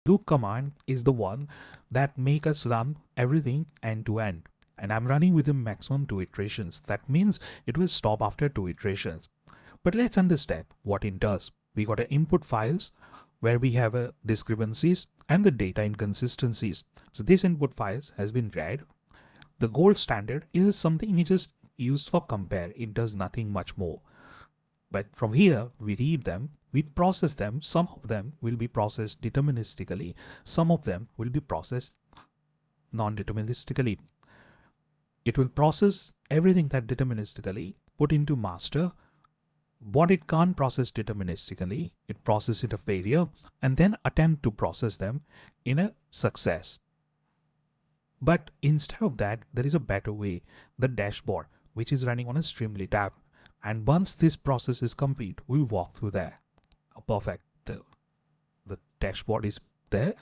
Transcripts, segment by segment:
Loop command is the one that make us run everything end to end. And I'm running with a maximum 2 iterations. That means it will stop after 2 iterations. But let's understand what it does. We got a input files where we have a discrepancies and the data inconsistencies. So this input files has been read. The gold standard is something we just used for compare. It does nothing much more. But from here, we read them, we process them. Some of them will be processed deterministically. Some of them will be processed non-deterministically. It will process everything that deterministically put into master. What it can't process deterministically, it processes it a failure and then attempt to process them in a success. But instead of that, there is a better way, the dashboard, which is running on a Streamlit app. And once this process is complete, we'll walk through there. Oh, perfect. The dashboard is there.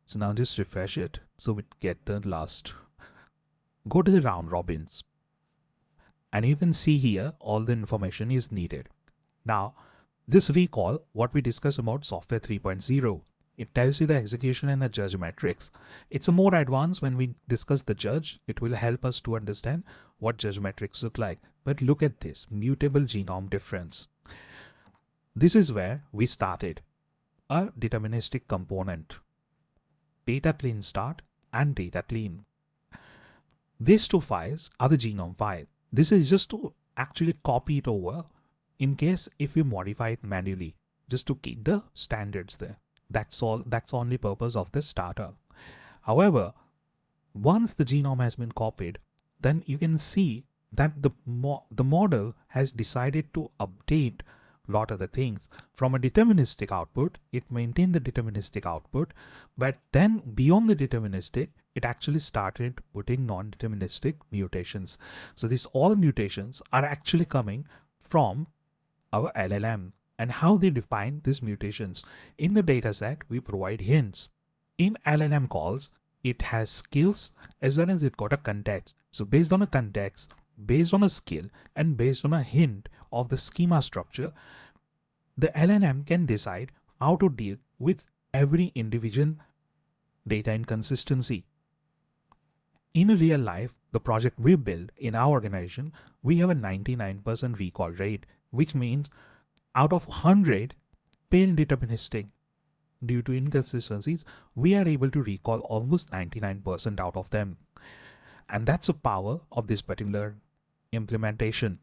So now just refresh it so we get the last. Go to the round robins. And you can see here all the information is needed. Now, just recall what we discussed about software 3.0. It tells you the execution and the judge metrics. It's a more advanced when we discuss the judge. It will help us to understand what judge metrics look like. But look at this mutable genome difference. This is where we started a deterministic component. Data clean start and data clean. These two files are the genome file. This is just to actually copy it over in case if we modify it manually, just to keep the standards there. That's all. That's the only purpose of the starter. However, once the genome has been copied, then you can see that the model has decided to update a lot of the things. From a deterministic output, it maintained the deterministic output, but then beyond the deterministic, it actually started putting non-deterministic mutations. So these all mutations are actually coming from our LLM. And how they define these mutations. In the dataset, we provide hints. In LLM calls, it has skills as well as it got a context. So based on a context, based on a skill, and based on a hint of the schema structure, the LLM can decide how to deal with every individual data inconsistency. In real life, the project we build in our organization, we have a 99% recall rate, which means out of 100 failed deterministic due to inconsistencies, we are able to recall almost 99% out of them. And that's the power of this particular implementation.